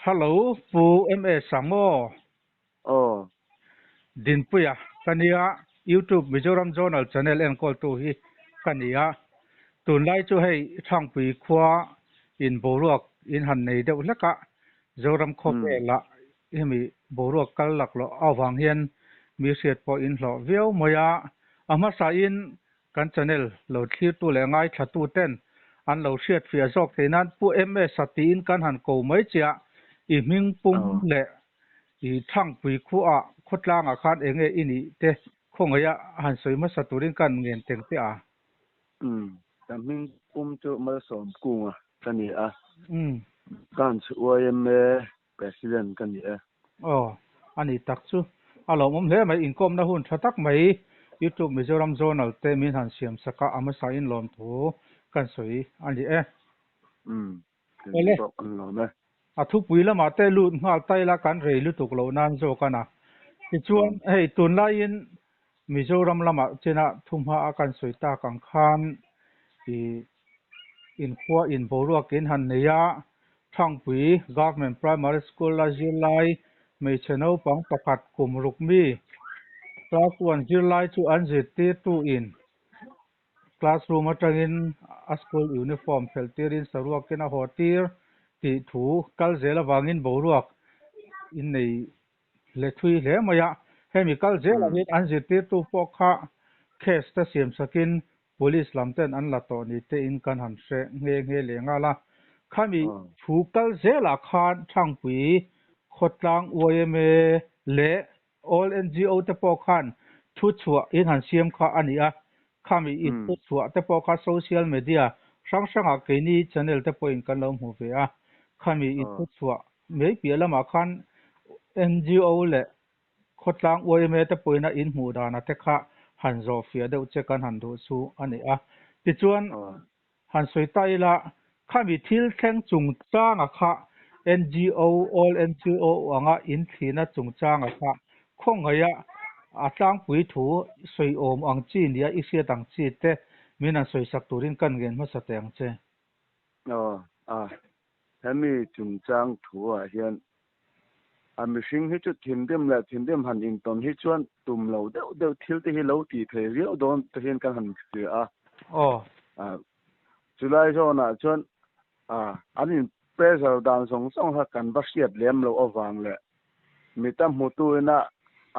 Hello, Fu MA Samo. Oh, Din puya. Kania YouTube Mizoram Journal channel and call to hi. Kania. Tun lai chu hei thang pui khwa in boruak in han nei deuh laka. Zoram khop la. Hemi boruak kal lak lo awang hian mi siat po in lo view moya. Ama sa in kan channel lo thlir tu le ngai thatu ten. An lo siat fia zok theinan pu MA satin kan han ko mai chia. I ming pum oh, le i thang pui khu a khotlang a khan enge ini te khongaya han soima saturin kan ngen teng te a Taming chu mal som kunga kani a um kan chu OIM president kani a oh ani tak chu alo mom hle mai inkom na hun thatak mai YouTube Mizoram Journal te min han siam saka ama sa in lom thu kan soi ani e kani ole bok an lo na a thu pui la ma te lu ngal tai la kan rei lu tuk lo nan zo kana ti chuan hei tun lai in Mizoram lama chena thumha akan soi ta kang khan i in khua in boruak in han neya thangpui government primary school la zirlai mei cheno pang pakhat kum rukmi class 1 zirlai chu an zit ti tu in classroom atangin a school uniform feltirin saruak in a hotir ti thu kal zela wangin boruak in nei le thui hle maya chemical zela hin an zit ti tu pokha case ta siam sakin police lamten an la to ni te in kan han se nge lenga la khami phukal zela khan thangpui khotlang oime le all NGO te po khan thu chua in han siam kha ania khami in thu chua te po kha social media sang a ke ni channel te po in kan lo mu ve a khami in thu chua mei pia lama khan NGO le khotlang oime te po na in mu dana te kha han zo fia deuh che kan han du chu ani a ti chuan han soi tai la khami thil thleng chung changa kha NGO all NGO anga in thina chung changa kha khongaya atlang pui thu soi om ang chi nia isia tang chi te mina soi sak turin kan gen ma sateng che hemi chung chang thu a hian a mihring hi chu thindem han in ton hi chuan tum lo deuh thil te hi lo ti thei riau don te hian kan han ti a chulai zona chuan anin pressure dan song ha kan ba siat lem lo awang le mitam mutu na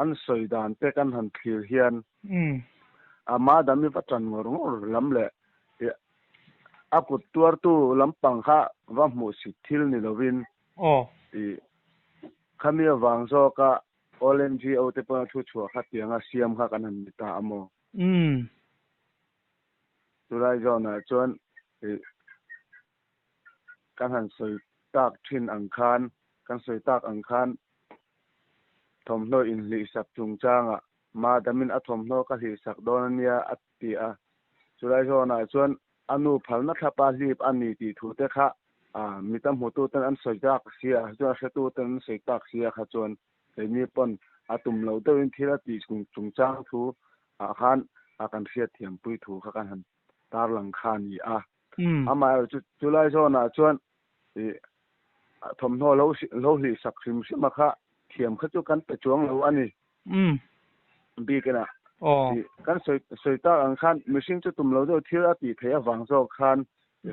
an soi dan te kan han thlir hian ama dami patran ngor lam le akut tuar tu lampang kha wa mu si thil ni lovin i khami awang zo ka ONGO te pa thu chua kha tianga siam kha kan han ta amo chulai zona chuan kan han soi tak thin ang khan kan soi tak ang khan thomno in li sak chung changa ma damin a thomno ka hi sak don ania atti a chulai zona chuan anu phalna thapa lip ani ti thu te kha mitam hotu tan an soi tak sia chu a tu tan soi tak sia kha chuan ni pon atum lo to in thira ti chung chang thu khan kan sia thiam pui thu kha kan han tar lang khan ni a ama chulai zona chuan thomno lo li sak sim sim kha thiam kha chu kan pe chuang lo ani bi kana kan soi ta ang khan machine chu tum lo do thira ti thea wang zo khan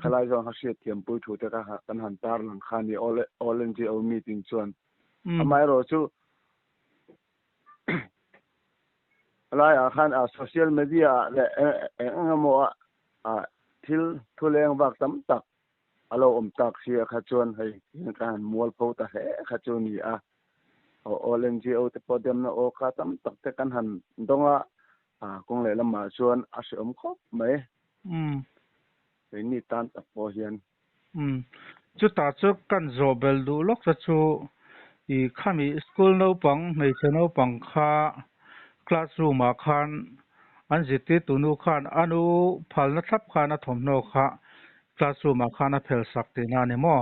khalai zo ha sia thiam pui thu te ka kan han tar lang khan ni all NGO meeting chuan amai ro chu alai a khan social media le engamo thil thuleng wak tam tak alo tak sia kha chuan hei kan mual pho ta he kha chu ni a all NGO te podem na o kha tam tak te kan han donga kong le lama chuan a som khop mai ni tan ta po hian chu ta chu kan zo bel du lok cha chu i khami school no pang mei cheno pang kha classroom a khan an ziti tunu khan anu phalna thap khana thomno kha classroom a khana phel sakte na ne mo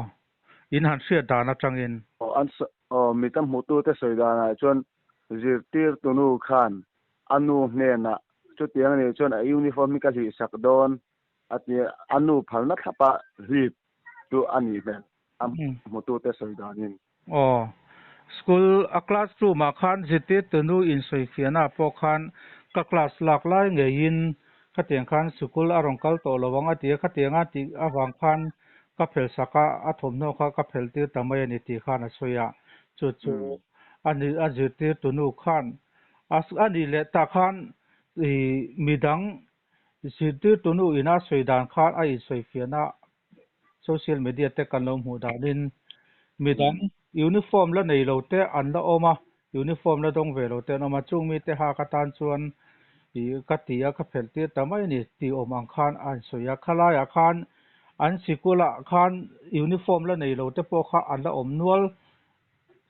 in han sia dana tangin mitam mutu te soidana chuan zirtir tunu khan anu hne na chu tiang ni chuan a uniform ka hi sak don ati anu phalna thapa ri tu ani ben mutu te soidanin อ๋อ school a classroom a khan ziti tunu in soi khiana po khan ka class lak lai nge in khatiang khan school arong kal to lowanga ti khatianga ti awang khan ka phel saka a thom no kha ka phel ti tamai ani ti khan a soya chu chu ani a ziti tunu khan as ani le ta khan i midang ziti tunu ina soidan khan a in soi khiana social media te kan lo mu danin midang uniform la nei lo te an la oma uniform la dong ve lo te no ma chung mi te ha ka tan chuan i ka ti a ka phel ti tamai ni ti om ang khan an soya khala ya khan an sikula khan uniform la nei lo te po kha an la om nual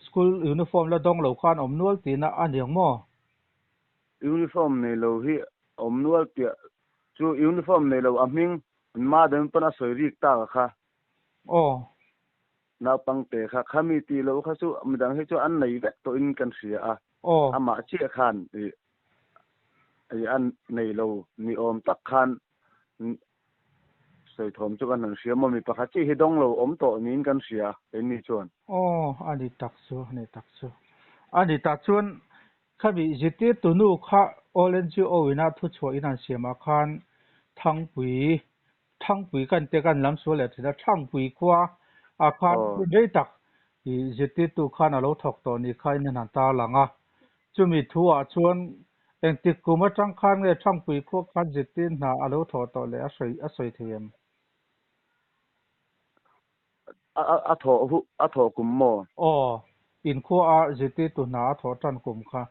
school uniform la dong lo khan om nual ti na an yang mo uniform nei lo hi om nual tia chu uniform nei lo aming ma den pana soi rik ta kha oh na pang te kha khami ti lo kha chu midang he chu an nei ve to in kan sia a oh ama chi khan ai an nei lo ni om tak khan soi thom chu kan sia mo mi pakha chi hi dong lo om to nin kan sia ni chuan oh ani taksu ani ta chuan khabi ziti tunu kha olenji o ina thu chho ina siama khan thangpui kan te kan lam so le thina thangpui kwa a khan rei tak i ziti tu khan alo thok to ni khai na ta langa chumi thu a chuan eng ti kuma tang khan nge thangpui kho khan ziti na alo tho to le a soi them a tho kum mo oh in kho a ziti tu na tho tan kum kha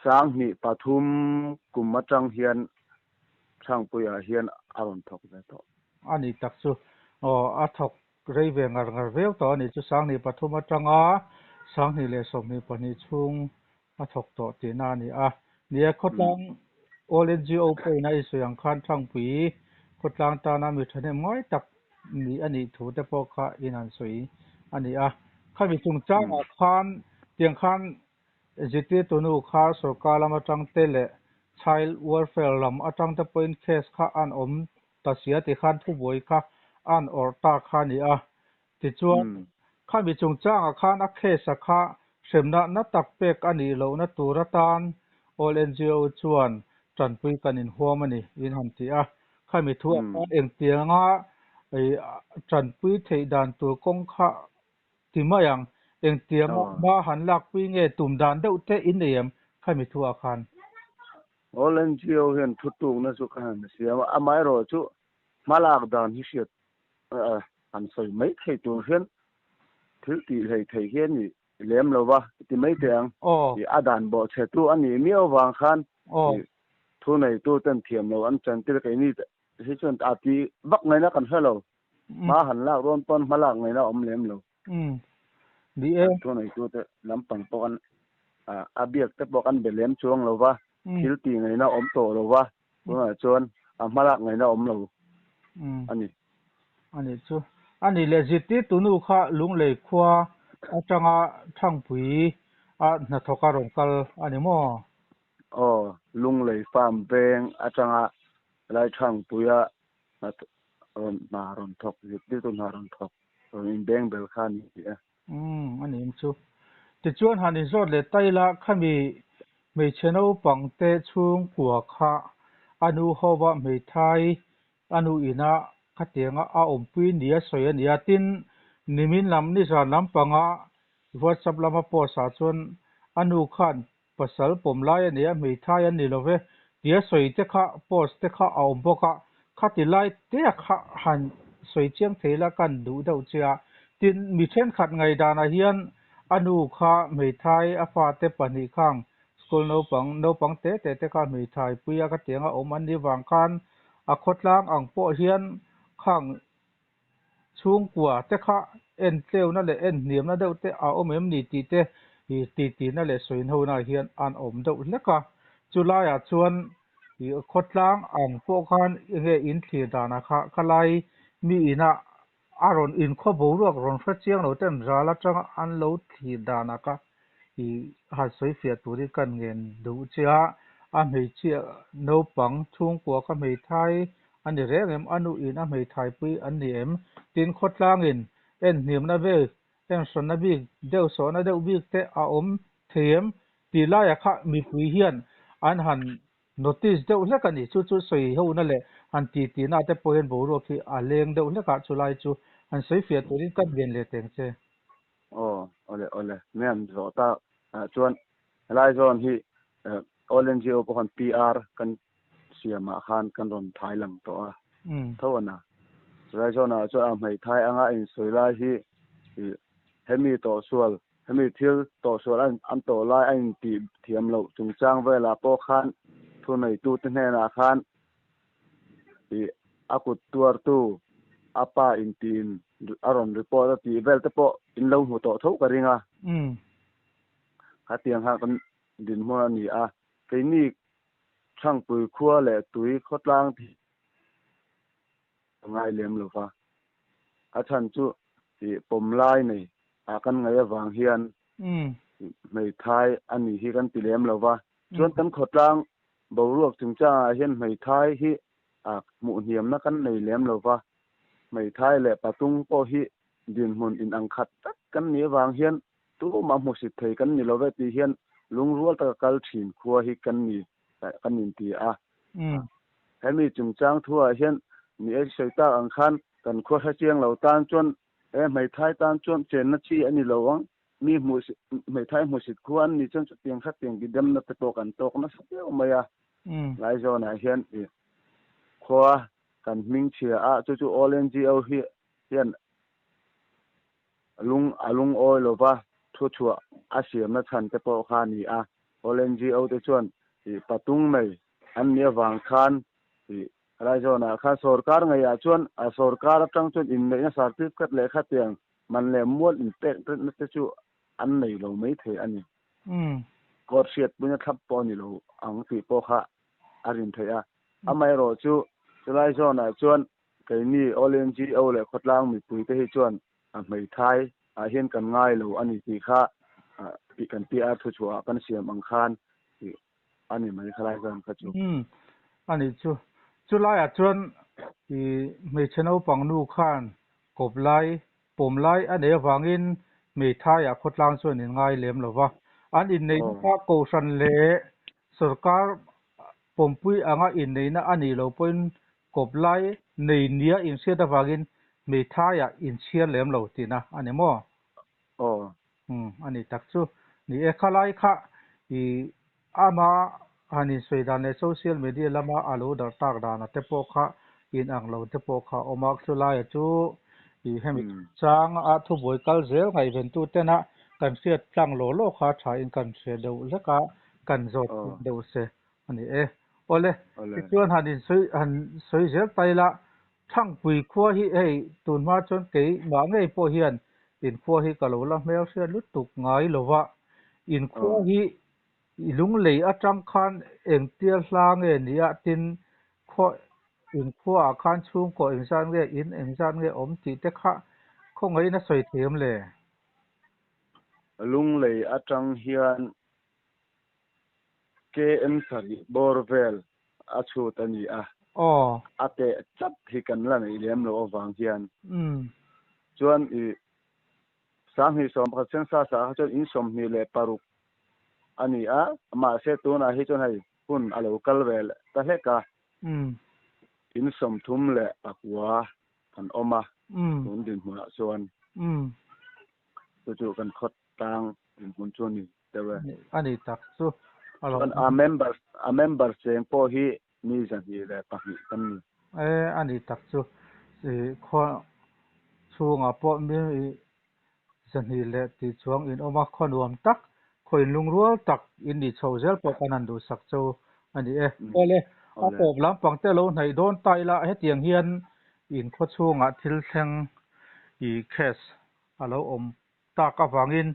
sang ni pathum kum matang hian thangpuya hian aron thok ve to ani taksu o athok rei ve ngar veu to ni chu sang ni pathuma tanga sang ni le som ni pani chung athok to ti na ni a nia khotlang olenji o pe na isu yang khan thang pui khotlang ta na mi thane moi tak ni ani thu te po kha inan sui ani a khami chung chang a khan tiang khan ziti tunu kha sarkar lama tang te le child welfare lam atang te point case kha an om tasia ti khan thu boi kha an or ta kha ni a ti chuan kha mi chung chang a khan a case a kha semna na tak pek ani lo na tura tan all NGO chuan tran pui kan in huam ani in han ti a kha mi thu a khan eng tianga ei tran pui thei dan tur kong kha ti ma yang eng tianga ma han lak pui nge tum dan deuh te in nem kha mi thu a khan OLNGO hian thutu na chu khan sia amai ro chu malak dan hi siat an soi mai thei tu hian thil ti thei hian ni lem lo wa ti mai te ang ti adan bo che tu ani mi awang khan thu nei tu tan thiam lo an chan tir kai ni hi chon a ti bak ngai na kan hello ma han la ron pon malak ngai na om lem lo di e thu nei tu te lam pang pon a biak te pok an belem chuang lo wa thil ti ngai na om to lo wa wa chon a malak ngai na om lo ani chu ani le ziti tunu kha lung le khwa atanga thangpui a na thoka rongkal ani mo lung le farm beng atanga lai thangpuya na ron thok ziti tu na ron thok in beng bel khan ni ani chu ti chuan han in zot le taila khami mei cheno pangte chung kwa kha anu howa mei thai anu ina khatianga a ompui nia soya nia tin nimin lam ni za lam panga WhatsApp lama post a chuan anu khan pasal pomlai ania mei thai an ni love tia soi te kha post te kha a om boka khati lai te kha han soi chiang thela kan du deuh chia tin mi then khat ngai dana hian anu kha mei thai a fa te pani khang school no pang te kha mei thai puya ka tianga om an ni wang khan a khotlang ang po hian khang chung kwa te kha en tleu na le en niam na deuh te a om em ni ti te hi ti na le soin ho na hian an om deuh leka chulai a chuan hi khotlang ang po khan nge in thli dana kha khalai mi ina aron in kho bo ruak ron fra chiang lo ten rala tang an lo thli dana ka hi ha soi fia turi kan ngen du chia a mei chia no pang chung kwa ka mei thai ani rengem anu in a mei thai pui an ni em tin khotlang in en niam na ve em son na bi deu so na deu bi te a them ti la ya kha mi pui hian an han notice deu le ka ni chu soi ho na le han ti na te po hen bo ro ki a leng deu le ka chu lai chu an soi fia turin kan ben le teng che ole men zo ta chuan lai zon hi ONGO ko han PR kan siama khan kan ron thai lang to a thawana lai zon a chu a mai thai anga in soi lai hi hemi to sual hemi thil to sual an to lai an ti thiam lo chung chang vela po khan thu nei tu te ne na khan akut tuar tu apa in tin aron report ti vel te po in lo hu to tho ka ringa hatiang ha kan din mo ni a ke ni chang pui khua le tui khotlang thi ngai lem lo fa a chan chu ti pom lai nei a kan ngai awang hian mei thai ani hi kan ti lem lo wa chuan kan khotlang bo ruak chung cha hian mei thai hi mu hiam na kan nei lem lo wa mei thai le patung po hi din mun in ang khat tak kan ni awang hian tu ma mu si thei kan ni lo ve ti hian lung rual ta kal thin khua hi kan ni kan nin ti a hemi chung chang thua hian ni e soita ang khan kan khua ha chiang lo tan chuan mei thai tan chuan chen na chi ani lo wang mi mu mei thai mu sit khuan ni chuan tiang khat tiang gi dem na te to kan tok na sa maya lai zo na hian khua kan ming chia a chu ONGO hi hian alung oi lo ba thu chua a siam na chan te po kha ni a ONGO te chuan patung mai an nia wang khan rai zo na kha sarkar ngai a chuan a sarkar atang chuan in nei na certificate le kha tiang man le muat in pek na te chu an nei lo mai the ani court siat bunya thap po ni lo ang ti po kha arin theya amai ro chu rai zo na chuan kai ni ONGO le khotlang mi pui te hi chuan a mei thai a hian kan ngai lo ani ti kha pi kan pi a thu chua kan siam ang khan ani mai khalai zan kha chu ani chu lai a chuan i mei cheno pang nu khan kop lai pom lai ane wangin mei thai a khotlang chuan in ngai lem lo wa an in nei kha ko san le sarkar pompui anga in nei na ani lo point kop lai nei nia in sia da wangin mei thai a in sia lem lo ti na ani mo ani tak chu ni e khalai kha i ama ani soidan le social media lama alo dar tak da na te po kha in ang lo te po kha omak chu lai chu i hemi chang a thu boi kal zel ngai ven tu te na kan siat tlang lo kha tha in kan se deu leka kan zot deu se ani ole chuan han soi zel tai la thang pui khua hi ei tun ma chon ke ma ngei po hian in khua hi ka lo la mel se lut tuk ngai lo wa in khua hi lung lei atang khan eng tia hlang e nia tin kho in khua khan chung ko eng san nge in eng san nge om ti te kha kho ngai na soi them le lung lei atang hian KM sari borvel achu tani a ate chat hi kan la nei lem lo awang hian chuan sang hi som kha chen sa chuan in som ni le paruk ani a ma se tu na hi chuan hai hun alo kal vel ta he ka in som thum le akwa kan oma hun din huna chuan chu kan khot tang in hun chuan ni tewe ani tak chu a member seng po hi mi zan hi le pa hi kan ni ani tak chu kho chunga po mi zan hi le ti chuang in oma khonuam tak khoin lungrual tak in ni chho zel po kanan du sak chu ani ole a pop lam pang te lo nei don tai la he tiang hian in kho chunga thil thleng i case alo om ta ka wangin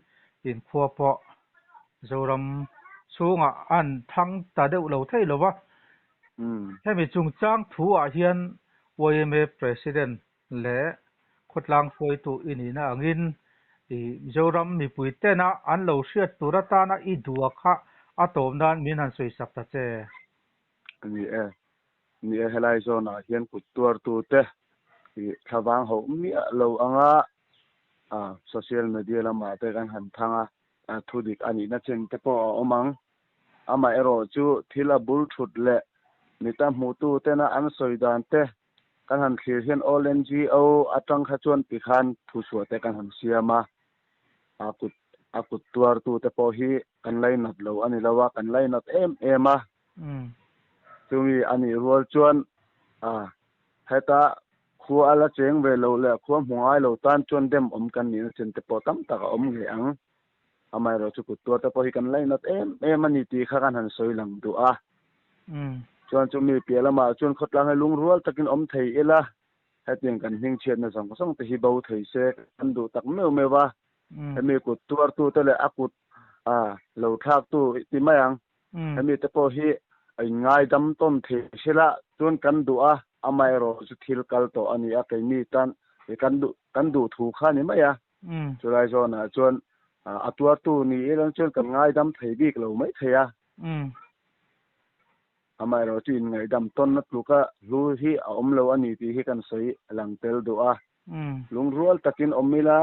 in khua po zoram chunga an thang ta deuh lo thei lo wa hemi chung chang thu a hian YMA president le khotlang foi tu inina angin zoram mi pui te na an lo hriat turata na I duwa kha atom dan min han soi sak ta che ni helai zona hian kut tuar tu te thawang ho mi lo anga social media lama te kan han thanga thudik ani na chen te po omang ama ero chu thila bul thut le mita mutu te na an soidan te kan han thlir hian all NGO atang kha chuan pikhan thu suwa te kan han siama akut tuar tu te po hi kan lai nat lo ani lawa kan lai nat ema chumi ani rual chuan heta khua ala cheng ve lo le khua hmungai lo tan chuan dem om kan ni chen te po tam taka om nge ang amai ro chu kut tuar te po hi kan lai nat ani ti kha kan han soi lang du chuan chumi pialama chuan khotlang hai lung rual takin om thei ela heting kan hing chiat na song te hi bo thei se kan du tak mewa hemi kut tuar tu te le akut lo thak tu ti mayang hemi te po hi ai ngai dam ton the sela chuan kan du amai ro chu thil kal to ani a kai mi tan kan du thu kha ni maya chulai zona chuan atuar tu ni elang chuan kan ngai dam thei bik lo mai theya amai ro chu in ngai dam ton na tluka lu hi a om lo ani ti hi kan soi lang tel du lung rual takin omila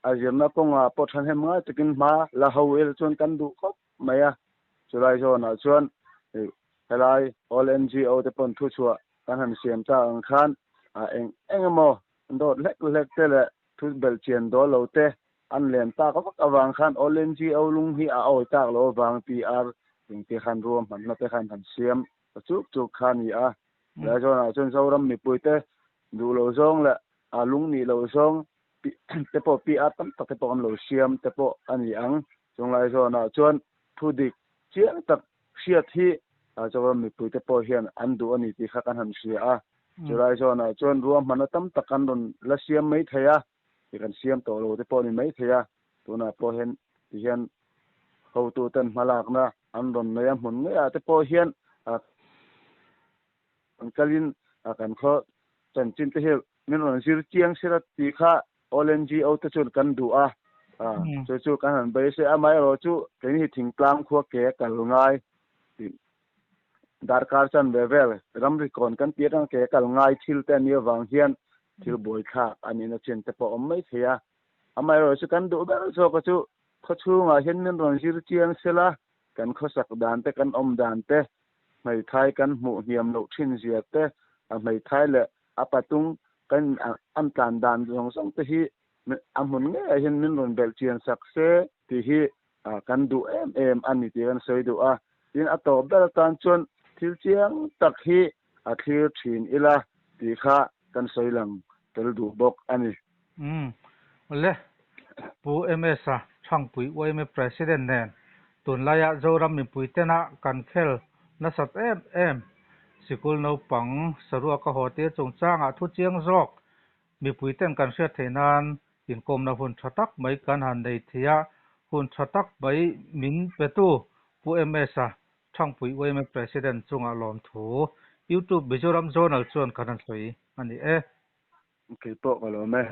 azirna ponga pothan hem nga takin ma la hawel chuan kan du khop maya chulai zona chuan helai all NGO te pon thu chua kan han siam ta ang khan engemo dot lek te le thu bel chen do lo te an len ta ka awang khan all NGO lung hi a oi tak lo wang PR ting te khan rom man na te khan han siam chuk khan hi la zona chon zoram mi puite du lo zong le lung ni lo zong te po PR tam ta te po an lo siam te po ani ang chung lai zona chuan thu dik chiang tak siat hi zoram mi puite po hian an du ani ti kha kan han sia chulai zona chuan ruam man tam takan ron la siam mai theya ti kan siam to lo te po ni mai theya tuna po hian ti hian ho tu tan malak na an ron noya mun nge te po hian an kalin kan kho chan chin te he min ron sir chiang sira ti kha all NGO te chun kan du chu kan han bai se amai ro chu ke ni thing tlang khuwa ke kal ngai darkar chan level ramri kon kan pirang ke kal ngai thil te ni wang hian thil boi kha ani na chen te po om mai theya amai ro chu kan du ber so ka chu kho chu nga hian min ron sir chiang sela kan kho sak dan te kan om dan te mai thai kan mu hiam lo thin zia te mai thai le apatung kan am tan dan song te hi amun nge hian min ron bel chian sak se ti hi kan du ani ti kan soi du tin ato ber tan chuan thil chiang tak hi thlir thin ila ti kha kan soi lang tel du bok ani le pu MS chang pui oi me president nen tun laya zoram mi pui tena kan khel na sat sikul no pang sarua ka hote chung changa thu chiang jok mi pui ten kan hria theinan in kom na hun thatak mai kan han dei thia hun thatak bai min petu pu MS chang pui oi me president chunga lom thu YouTube Mizoram zonal chuan kan soi ani ke to ka lo me